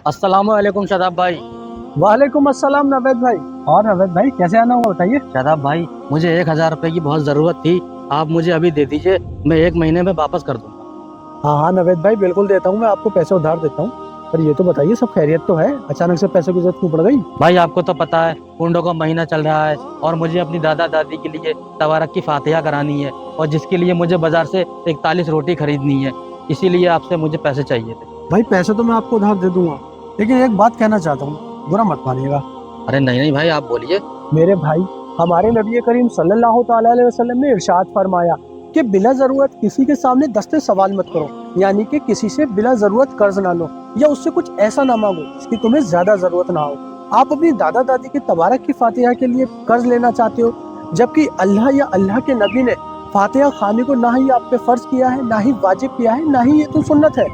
अस्सलाम वालेकुम शादाब भाई। वालेकुम अस्सलाम नवेद भाई। और नवेद भाई कैसे आना हुआ बताइए। शादाब भाई, मुझे 1,000 रुपए की बहुत ज़रूरत थी। आप मुझे अभी दे दीजिए, मैं 1 महीने में वापस कर दूंगा। हाँ हाँ नवेद भाई बिल्कुल देता हूँ, मैं आपको पैसे उधार देता हूँ। पर ये तो बताइए सब खैरियत तो है, अचानक से पैसों की जरूरत क्यों पड़ गई? भाई आपको तो पता है कुंडों का महीना चल रहा है और मुझे अपनी दादा दादी के लिए तबारक की फातिहा करानी है, और जिसके लिए मुझे बाजार से 41 रोटी खरीदनी है। इसीलिए आपसे मुझे पैसे चाहिए थे। भाई पैसे तो मैं आपको उधार दे दूंगा, लेकिन एक बात कहना चाहता हूँ, बुरा मत मानिएगा। अरे नहीं नहीं भाई, आप बोलिए। मेरे भाई, हमारे नबी करीम सल्लल्लाहु ताला अलैहि वसल्लम ने इरशाद फरमाया कि बिला जरूरत किसी के सामने दस्ते सवाल मत करो, यानी कि किसी से बिला जरूरत कर्ज ना लो या उससे कुछ ऐसा ना मांगो जिसकी तुम्हें ज्यादा जरूरत ना हो। आप अपनी दादा दादी की तबारक की फातिहा के लिए कर्ज लेना चाहते हो, जबकि अल्लाह या अल्लाह के नबी ने फातिहा खाने को ना ही आप पे फर्ज किया है, ना ही वाजिब किया है, ना ही ये तो सुन्नत है।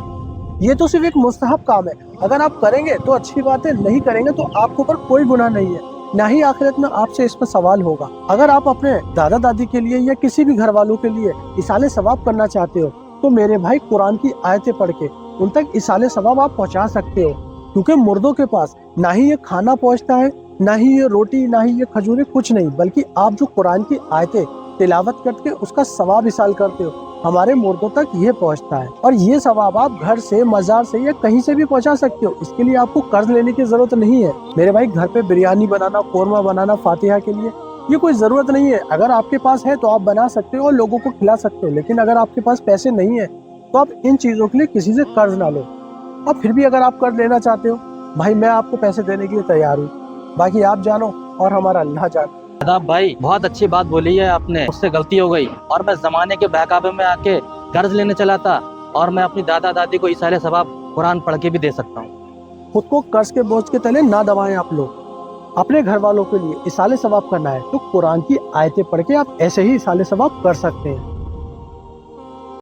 ये तो सिर्फ एक मुस्तहब काम है। अगर आप करेंगे तो अच्छी बात है, नहीं करेंगे तो आपके ऊपर कोई गुनाह नहीं है, ना ही आखिरत में आपसे इस पर सवाल होगा। अगर आप अपने दादा दादी के लिए या किसी भी घर वालों के लिए इसाले सवाब करना चाहते हो तो मेरे भाई कुरान की आयतें पढ़ के उन तक इसाले सवाब आप पहुंचा सकते हो, क्योंकि मुर्दों के पास ना ही ये खाना पहुंचता है, ना ही ये रोटी, ना ही ये खजूरें, कुछ नहीं, बल्कि आप जो कुरान की आयतें तिलावत करके उसका सवाब इसाल करते हो, हमारे मुर्दों तक ये पहुंचता है। और ये सवाब आप घर से, मजार से या कहीं से भी पहुंचा सकते हो। इसके लिए आपको कर्ज लेने की जरूरत नहीं है मेरे भाई। घर पे बिरयानी बनाना, कोरमा बनाना फातिहा के लिए, ये कोई जरूरत नहीं है। अगर आपके पास है तो आप बना सकते हो और लोगों को खिला सकते हो, लेकिन अगर आपके पास पैसे नहीं है तो आप इन चीजों के लिए किसी से कर्ज ना लो। और फिर भी अगर आप कर्ज लेना चाहते हो भाई, मैं आपको पैसे देने के लिए तैयार हूँ। बाकी आप जानो और हमारा अल्लाह जाने। शादाब भाई, बहुत अच्छी बात बोली है आपने। मुझसे गलती हो गई और मैं जमाने के बहकावे में आके कर्ज लेने चला था, और मैं अपनी दादा दादी को इसाले सवाब कुरान पढ़ के भी दे सकता हूँ। खुद को कर्ज के बोझ के तले ना दबाएं आप लोग। अपने घर वालों के लिए इसाले सवाब करना है तो कुरान की आयतें पढ़ के आप ऐसे ही इसाले सवाब कर सकते हैं।